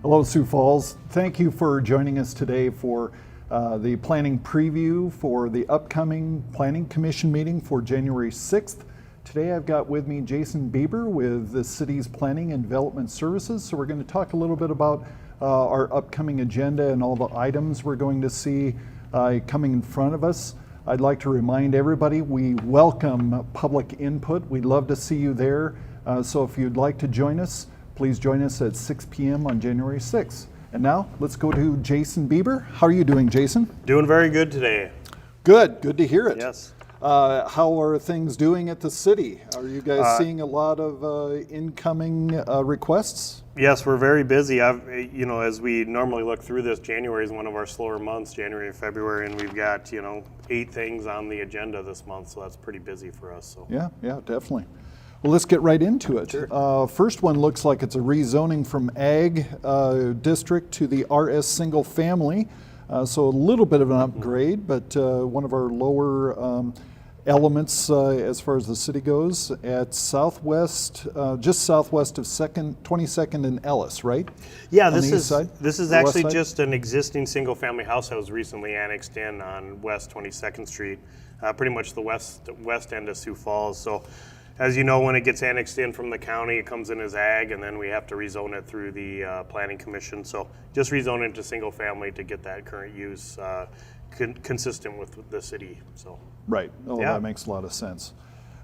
Hello, Sioux Falls. Thank you for joining us today for the planning preview for the upcoming Planning Commission meeting for January 6th. Today I've got with me Jason Bieber with the city's Planning and Development Services. So we're going to talk a little bit about our upcoming agenda and all the items we're going to see coming in front of us. I'd like to remind everybody we welcome public input. We'd love to see you there. So if you'd like to join us, please join us at 6 p.m. on January 6th. And now let's go to Jason Bieber. How are you doing, Jason? Doing very good today. Good to hear it. Yes. How are things doing at the city? Are you guys seeing a lot of incoming requests? Yes, we're very busy. As we normally look through this, January is one of our slower months, January and February, and we've got, 8 things on the agenda this month, so that's pretty busy for us. So. Yeah, definitely. Well, let's get right into it. Sure. First one looks like it's a rezoning from Ag District to the RS Single Family. So a little bit of an upgrade, but one of our lower elements as far as the city goes at southwest, just southwest of 22nd and Ellis, right? Yeah, on this the is actually just an existing single-family house that was recently annexed in on West 22nd Street, pretty much the west end of Sioux Falls. So, as you know, when it gets annexed in from the county, it comes in as ag, and then we have to rezone it through the Planning Commission. So just rezone it to single family to get that current use consistent with the city. So. Right. Oh, yeah. That makes a lot of sense.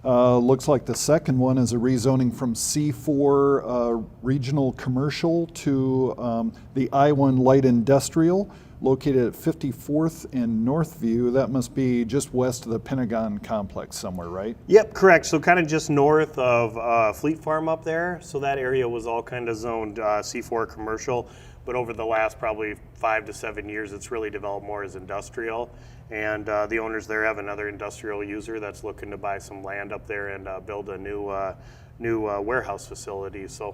Looks like the second one is a rezoning from C4 Regional Commercial to the I-1 Light Industrial, located at 54th and Northview. That must be just west of the Pentagon complex somewhere, right? Yep, correct. So kind of just north of Fleet Farm up there. So that area was all kind of zoned C4 commercial, but over the last probably 5 to 7 years, it's really developed more as industrial. And the owners there have another industrial user that's looking to buy some land up there and build a new warehouse facility. So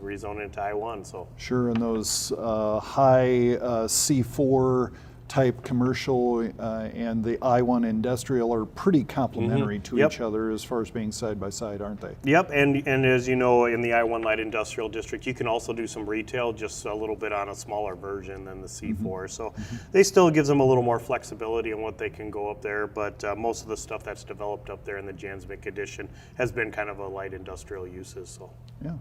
rezoning into I-1. So sure, and those high C4 type commercial and the I-1 industrial are pretty complementary to each other as far as being side by side, aren't they? Yep, and as you know, in the I-1 Light Industrial District, you can also do some retail, just a little bit on a smaller version than the C4. So they still gives them a little more flexibility on what they can go up there, but most of the stuff that's developed up there in the Jansmick edition has been kind of a light industrial uses. So yeah.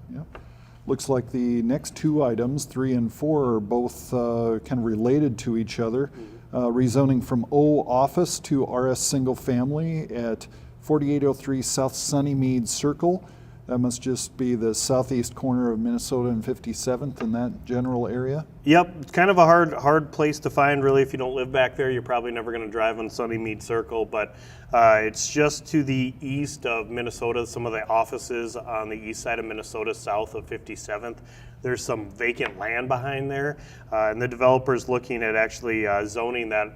Looks like the next two items, 3 and 4, are both kind of related to each other. Rezoning from O Office to RS Single Family at 4803 South Sunnymead Circle. That must just be the southeast corner of Minnesota and 57th in that general area. Yep, it's kind of a hard place to find, really. If you don't live back there, you're probably never going to drive on Sunnymead Circle, but it's just to the east of Minnesota. Some of the offices on the east side of Minnesota, south of 57th. There's some vacant land behind there, and the developer's looking at actually zoning that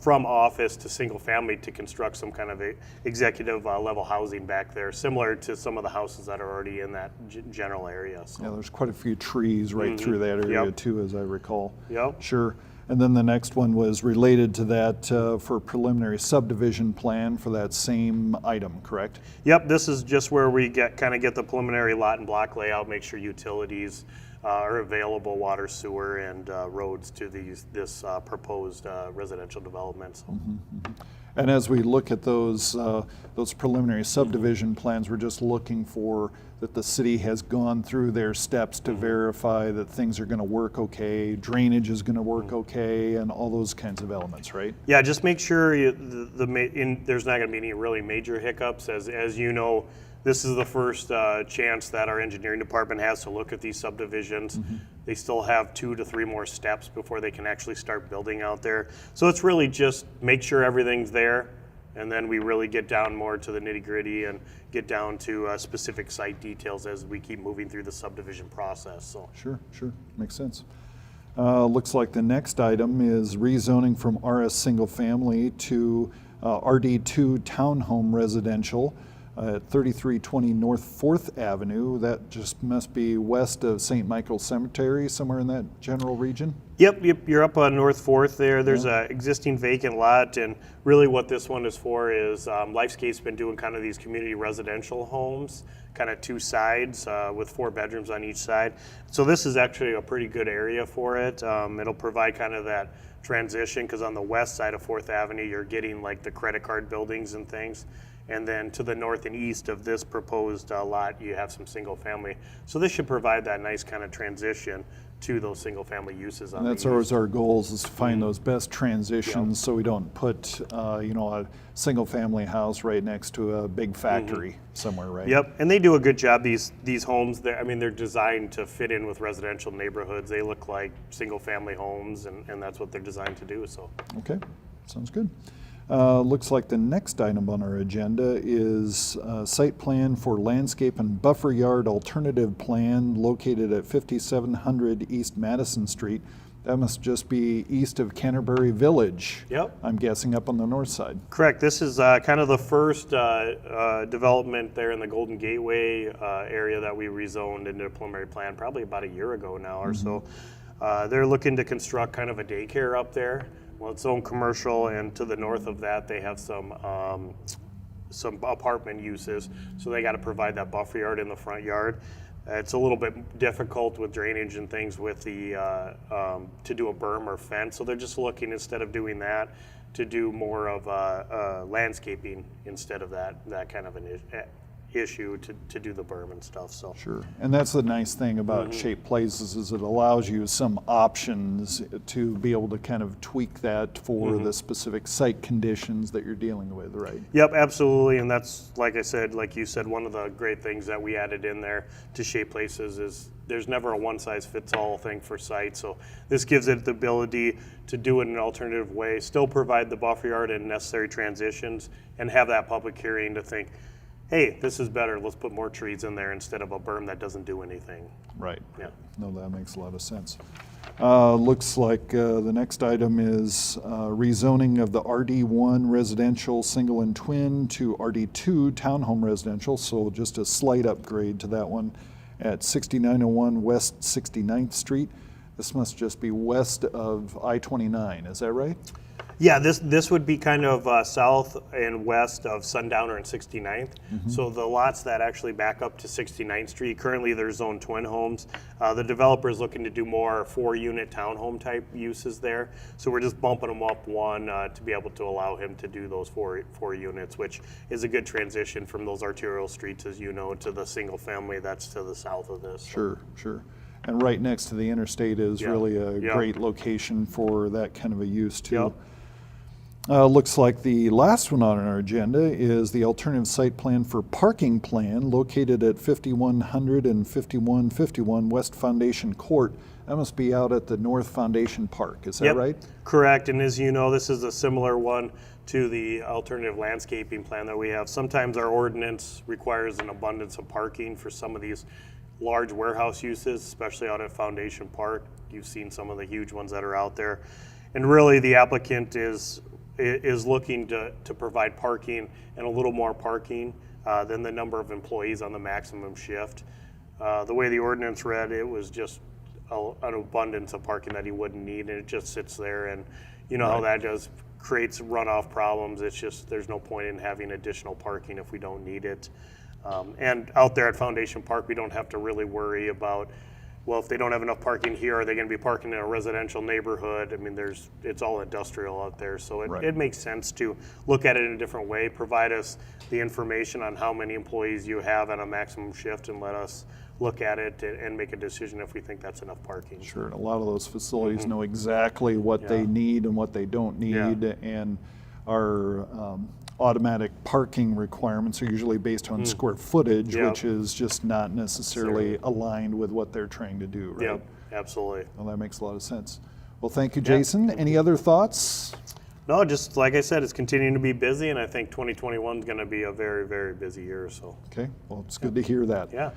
from office to single family to construct some kind of executive level housing back there, similar to some of the houses that are already in that general area. So. Yeah, there's quite a few trees right through that area too, as I recall. Yep. Sure. And then the next one was related to that for preliminary subdivision plan for that same item, correct? Yep, this is just where we get the preliminary lot and block layout, make sure utilities are available, water, sewer, and roads to this proposed residential development. So. And as we look at those preliminary subdivision plans, we're just looking for that the city has gone through their steps to verify that things are going to work okay, drainage is going to work okay, and all those kinds of elements, right? Yeah, just make sure there's not going to be any really major hiccups. As you know, this is the first chance that our engineering department has to look at these subdivisions. They still have 2 to 3 more steps before they can actually start building out there. So it's really just make sure everything's there, and then we really get down more to the nitty-gritty and get down to specific site details as we keep moving through the subdivision process. So. Sure, makes sense. Looks like the next item is rezoning from RS Single Family to RD2 Townhome Residential. at 3320 North 4th Avenue. That just must be west of St. Michael's Cemetery, somewhere in that general region. Yep, you're up on North 4th there. There's a existing vacant lot, and really what this one is for is Lifescape's been doing kind of these community residential homes, kind of two sides with 4 bedrooms on each side. So this is actually a pretty good area for it. It'll provide kind of that transition, because on the west side of 4th Avenue, you're getting like the credit card buildings and things. And then to the north and east of this proposed lot, you have some single family. So this should provide that nice kind of transition to those single family uses. And that's always our goals, is to find those best transitions, so we don't put a single family house right next to a big factory somewhere, right? Yep, and they do a good job. These homes, they're designed to fit in with residential neighborhoods. They look like single family homes, and that's what they're designed to do. So okay, sounds good. Looks like the next item on our agenda is site plan for landscape and buffer yard alternative plan located at 5700 East Madison Street. That must just be east of Canterbury Village. Yep. I'm guessing up on the north side. Correct. This is kind of the first development there in the Golden Gateway area that we rezoned into a preliminary plan probably about a year ago now or so. They're looking to construct kind of a daycare up there. Well, it's own commercial, and to the north of that, they have some apartment uses. So they got to provide that buffer yard in the front yard. It's a little bit difficult with drainage and things with the to do a berm or fence. So they're just looking, instead of doing that, to do more of landscaping instead of that kind of an issue to do the berm and stuff. So sure, and that's the nice thing about Shaped Places, is it allows you some options to be able to kind of tweak that for the specific site conditions that you're dealing with, right? Yep, absolutely, and that's, like I said, like you said, one of the great things that we added in there to Shaped Places is there's never a one-size-fits-all thing for sites. So this gives it the ability to do it in an alternative way, still provide the buffer yard and necessary transitions, and have that public hearing to think, hey, this is better, let's put more trees in there instead of a berm that doesn't do anything. Right. Yeah. No, that makes a lot of sense. Looks like the next item is rezoning of the RD1 residential single and twin to RD2 townhome residential, so just a slight upgrade to that one at 6901 West 69th Street. This must just be west of I-29, is that right? Yeah, this would be kind of south and west of Sundowner and 69th. So the lots that actually back up to 69th Street, currently they're zone twin homes. The developer is looking to do more 4-unit townhome type uses there. So we're just bumping them up one to be able to allow him to do those four units, which is a good transition from those arterial streets, as you know, to the single family that's to the south of this. Sure, sure. And right next to the interstate is really a great location for that kind of a use too. Looks like the last one on our agenda is the alternative site plan for parking plan located at 5100 and 5151 West Foundation Court. That must be out at the North Foundation Park, is that right? Correct, and as you know, this is a similar one to the alternative landscaping plan that we have. Sometimes our ordinance requires an abundance of parking for some of these large warehouse uses, especially out at Foundation Park. You've seen some of the huge ones that are out there. And really the applicant is looking to provide parking and a little more parking than the number of employees on the maximum shift. The way the ordinance read, it was just an abundance of parking that he wouldn't need, and it just sits there, and you know how that does, creates runoff problems. It's just, there's no point in having additional parking if we don't need it. And out there at Foundation Park, we don't have to really worry about, well, if they don't have enough parking here, are they going to be parking in a residential neighborhood? I mean, it's all industrial out there, so it makes sense to look at it in a different way, provide us the information on how many employees you have on a maximum shift, and let us look at it and make a decision if we think that's enough parking. Sure, and a lot of those facilities know exactly what they need and what they don't need, and our automatic parking requirements are usually based on square footage, which is just not necessarily aligned with what they're trying to do, right? Yep, absolutely. Well, that makes a lot of sense. Well, thank you, Jason. Any other thoughts? No, just like I said, it's continuing to be busy, and I think 2021 is going to be a very, very busy year. So. Okay, well, it's good to hear that. Yeah.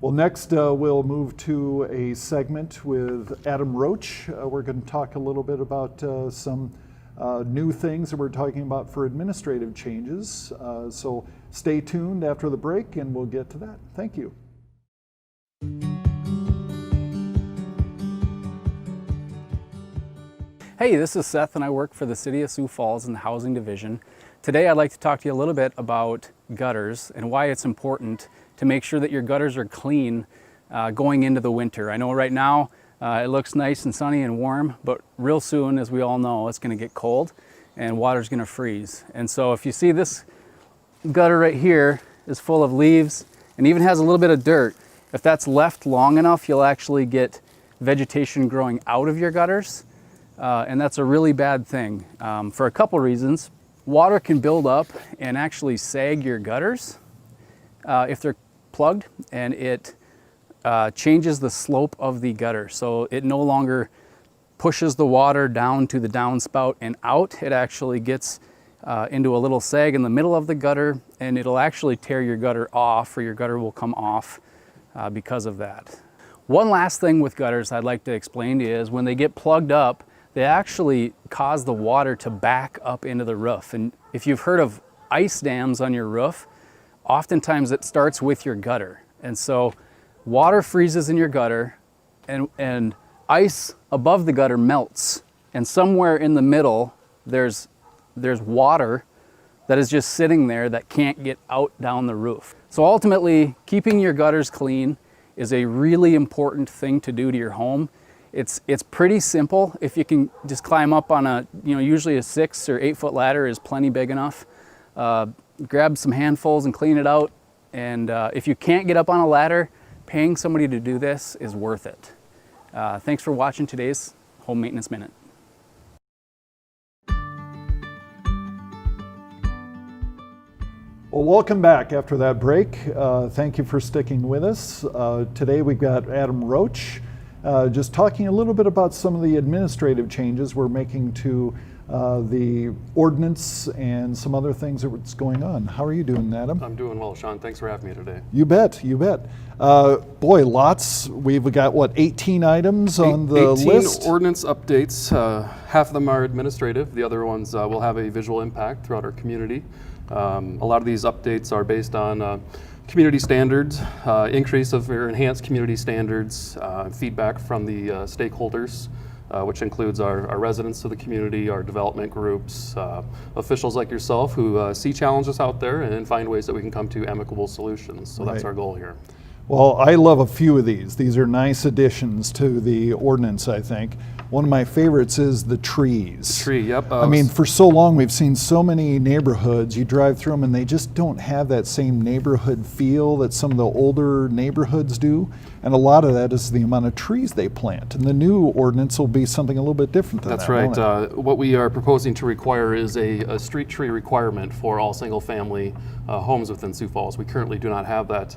Well, next we'll move to a segment with Adam Roach. We're going to talk a little bit about some new things that we're talking about for administrative changes. So stay tuned after the break and we'll get to that. Thank you. Hey, this is Seth and I work for the City of Sioux Falls in the Housing Division. Today I'd like to talk to you a little bit about gutters and why it's important to make sure that your gutters are clean going into the winter. I know right now it looks nice and sunny and warm, but real soon, as we all know, it's going to get cold and water's going to freeze. And so if you see this gutter right here is full of leaves and even has a little bit of dirt, if that's left long enough, you'll actually get vegetation growing out of your gutters. And that's a really bad thing for a couple reasons. Water can build up and actually sag your gutters if they're plugged, and it changes the slope of the gutter. So it no longer pushes the water down to the downspout and out. It actually gets into a little sag in the middle of the gutter, and it'll actually tear your gutter off, or your gutter will come off because of that. One last thing with gutters I'd like to explain to you is when they get plugged up, they actually cause the water to back up into the roof. And if you've heard of ice dams on your roof, oftentimes it starts with your gutter. And so water freezes in your gutter and ice above the gutter melts. And somewhere in the middle, there's water that is just sitting there that can't get out down the roof. So ultimately, keeping your gutters clean is a really important thing to do to your home. It's pretty simple. If you can just climb up on usually a 6 or 8 foot ladder is plenty big enough. Grab some handfuls and clean it out. And if you can't get up on a ladder, paying somebody to do this is worth it. Thanks for watching today's Home Maintenance Minute. Well, welcome back after that break. Thank you for sticking with us. Today we've got Adam Roach. Just talking a little bit about some of the administrative changes we're making to the ordinance and some other things that's going on. How are you doing, Adam? I'm doing well, Sean. Thanks for having me today. You bet, you bet. Boy, lots. We've got, what, 18 items on the 18 list? ordinance updates. Half of them are administrative. The other ones will have a visual impact throughout our community. A lot of these updates are based on community standards, increase of or enhanced community standards, feedback from the stakeholders, which includes our residents of the community, our development groups, officials like yourself who see challenges out there and find ways that we can come to amicable solutions. So that's our goal here. Well, I love a few of these. These are nice additions to the ordinance, I think. One of my favorites is the trees. The tree, yep. I mean, for so long we've seen so many neighborhoods, you drive through them and they just don't have that same neighborhood feel that some of the older neighborhoods do. And a lot of that is the amount of trees they plant. And the new ordinance will be something a little bit different than That's that. right. Won't it? What we are proposing to require is a street tree requirement for all single-family homes within Sioux Falls. We currently do not have that.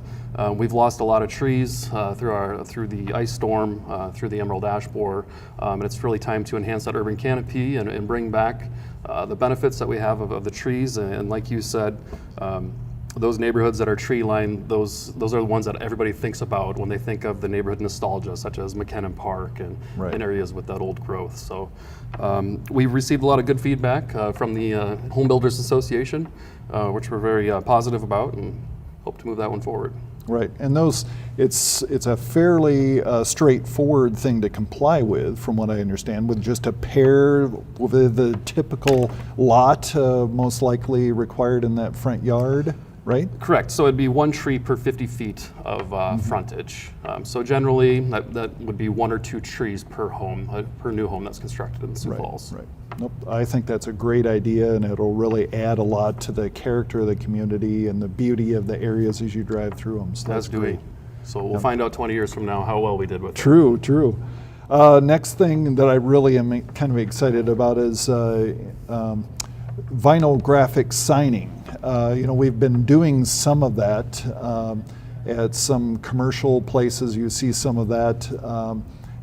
We've lost a lot of trees through the ice storm, through the emerald ash borer, and it's really time to enhance that urban canopy and bring back the benefits that we have of the trees. And like you said, those neighborhoods that are tree lined, those are the ones that everybody thinks about when they think of the neighborhood nostalgia, such as McKinnon Park and areas with that old growth. So we've received a lot of good feedback from the Home Builders Association, which we're very positive about and hope to move that one forward. Right, and those, it's a fairly straightforward thing to comply with, from what I understand, with just a pair with the typical lot most likely required in that front yard, right? Correct, so it'd be one tree per 50 feet of frontage. So generally, that would be 1 or 2 trees per home, per new home that's constructed in Sioux Falls. Right. Nope. I think that's a great idea, and it'll really add a lot to the character of the community and the beauty of the areas as you drive through them. So that's great. So we'll find out 20 years from now how well we did with it. True. Next thing that I really am kind of excited about is vinyl graphic signing. We've been doing some of that at some commercial places. You see some of that.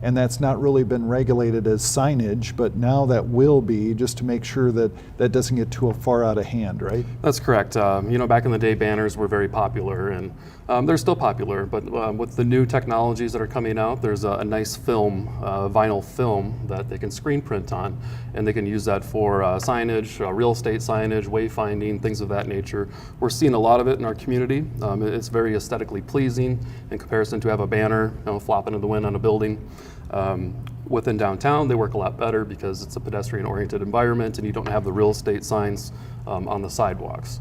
and that's not really been regulated as signage, but now that will be, just to make sure that that doesn't get too far out of hand, right? That's correct. Back in the day, banners were very popular, and they're still popular, but with the new technologies that are coming out, there's a nice film, vinyl film, that they can screen print on, and they can use that for signage, real estate signage, wayfinding, things of that nature. We're seeing a lot of it in our community. It's very aesthetically pleasing in comparison to have a banner flopping in the wind on a building. Within downtown, they work a lot better because it's a pedestrian-oriented environment and you don't have the real estate signs on the sidewalks.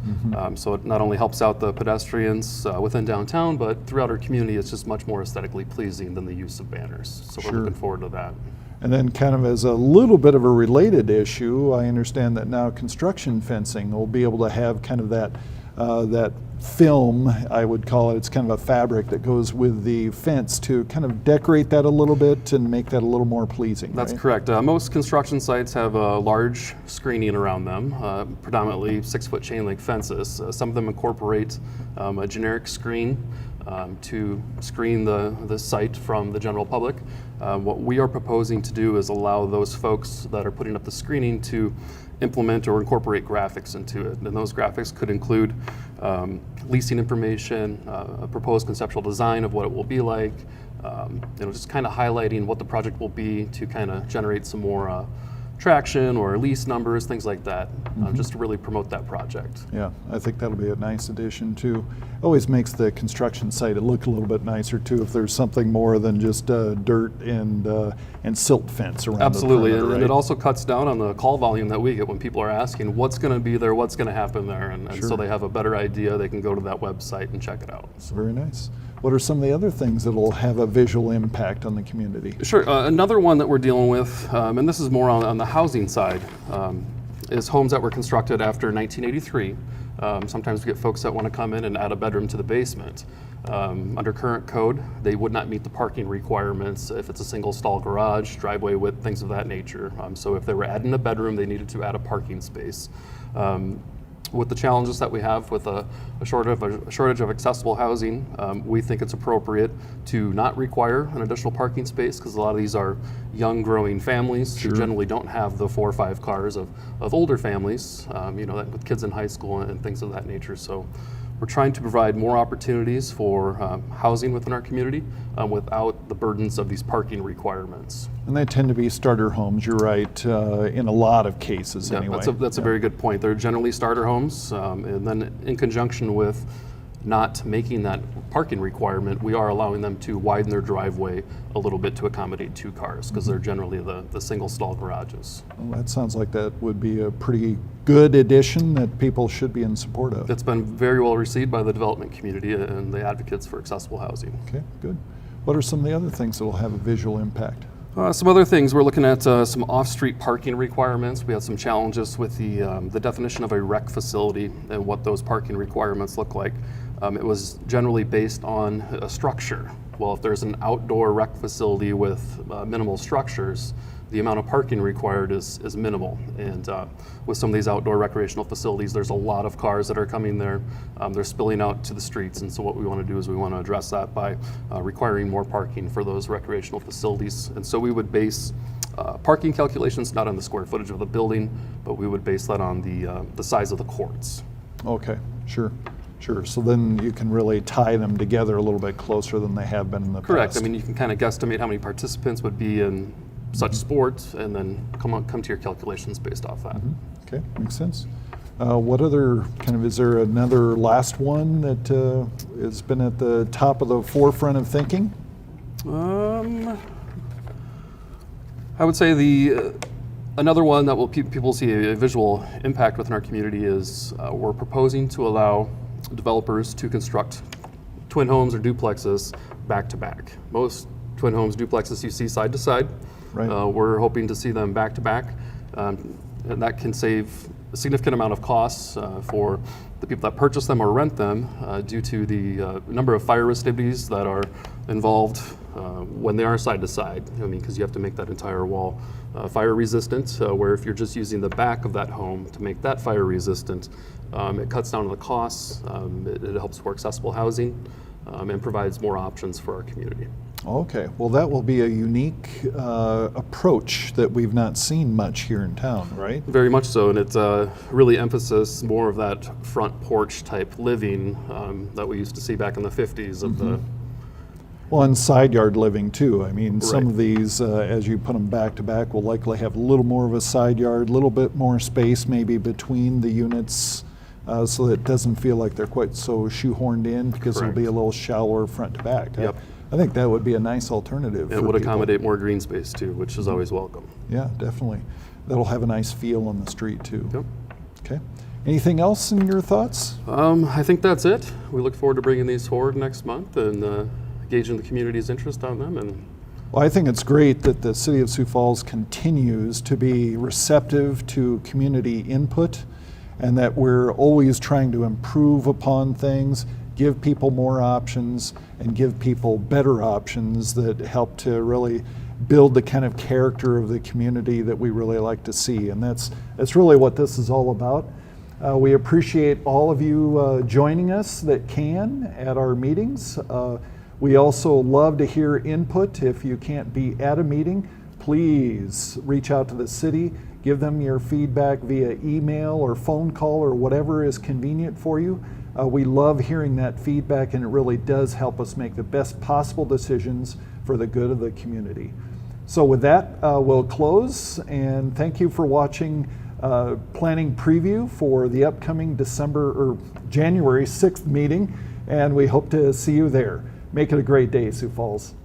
So it not only helps out the pedestrians within downtown, but throughout our community, it's just much more aesthetically pleasing than the use of banners. So we're looking forward to that. And then kind of as a little bit of a related issue, I understand that now construction fencing will be able to have kind of that film, I would call it. It's kind of a fabric that goes with the fence to kind of decorate that a little bit and make that a little more pleasing. That's right? correct. Most construction sites have a large screening around them, predominantly 6-foot chain link fences. Some of them incorporate a generic screen to screen the site from the general public. What we are proposing to do is allow those folks that are putting up the screening to implement or incorporate graphics into it. And those graphics could include leasing information, a proposed conceptual design of what it will be like, just kind of highlighting what the project will be to kind of generate some more traction or lease numbers, things like that, just to really promote that project. Yeah, I think that'll be a nice addition too. Always makes the construction site look a little bit nicer too if there's something more than just dirt and silt fence around. Absolutely, the perimeter, and right? it also cuts down on the call volume that we get when people are asking what's going to be there, what's going to happen there, and so they have a better idea. They can go to that website and check it out. So. Very nice. What are some of the other things that will have a visual impact on the community? Sure. Another one that we're dealing with, and this is more on the housing side, is homes that were constructed after 1983. Sometimes we get folks that want to come in and add a bedroom to the basement. Under current code, they would not meet the parking requirements if it's a single stall garage, driveway width, things of that nature. So if they were adding a bedroom, they needed to add a parking space. With the challenges that we have with a shortage of accessible housing, we think it's appropriate to not require an additional parking space because a lot of these are young growing families who generally don't have the 4 or 5 cars of older families, with kids in high school and things of that nature. So we're trying to provide more opportunities for housing within our community without the burdens of these parking requirements. And they tend to be starter homes, you're right, in a lot of cases anyway. That's a very good point. They're generally starter homes, and then in conjunction with not making that parking requirement, we are allowing them to widen their driveway a little bit to accommodate 2 cars because they're generally the single stall garages. Well, that sounds like that would be a pretty good addition that people should be in support of. It's been very well received by the development community and the advocates for accessible housing. Okay, good. What are some of the other things that will have a visual impact? Some other things, we're looking at some off-street parking requirements. We had some challenges with the definition of a rec facility and what those parking requirements look like. It was generally based on a structure. Well, if there's an outdoor rec facility with minimal structures, the amount of parking required is minimal. And with some of these outdoor recreational facilities, there's a lot of cars that are coming there. They're spilling out to the streets. And so what we want to do is we want to address that by requiring more parking for those recreational facilities. And so we would base parking calculations not on the square footage of the building, but we would base that on the size of the courts. Okay, sure. So then you can really tie them together a little bit closer than they have been in the Correct. past. I mean, you can kind of guesstimate how many participants would be in such sports, and then come to your calculations based off that. Okay, makes sense. What other is there another last one that has been at the top of the forefront of thinking? I would say another one that will people see a visual impact within our community is we're proposing to allow developers to construct twin homes or duplexes back to back. Most twin homes, duplexes you see side to side. Right. We're hoping to see them back to back, and that can save a significant amount of costs for the people that purchase them or rent them due to the number of fire resistivities that are involved when they are side to side. I mean, because you have to make that entire wall fire resistant, where if you're just using the back of that home to make that fire resistant, it cuts down on the costs, it helps for accessible housing. and provides more options for our community. Okay, well, that will be a unique approach that we've not seen much here in town, right? Very much so, and it's really emphasis more of that front porch type living that we used to see back in the 50s of the. Well, and side yard living too. I mean, some Right. of these, as you put them back to back, will likely have a little more of a side yard, a little bit more space maybe between the units, so that it doesn't feel like they're quite so shoehorned in, because it'll be Correct. a little shallower front to back. Yep. I think that would be a nice alternative. It for would people. accommodate more green space too, which is always welcome. Yeah, definitely. That'll have a nice feel on the street too. Yep. Okay. Anything else in your thoughts? I think that's it. We look forward to bringing these forward next month and gauging the community's interest on them. And Well, I think it's great that the City of Sioux Falls continues to be receptive to community input, and that we're always trying to improve upon things, give people more options, and give people better options that help to really build the kind of character of the community that we really like to see. And that's really what this is all about. We appreciate all of you joining us that can at our meetings. We also love to hear input. If you can't be at a meeting, please reach out to the city, give them your feedback via email or phone call or whatever is convenient for you. We love hearing that feedback, and it really does help us make the best possible decisions for the good of the community. So with that, we'll close, and thank you for watching planning preview for the upcoming January 6th meeting, and we hope to see you there. Make it a great day, Sioux Falls.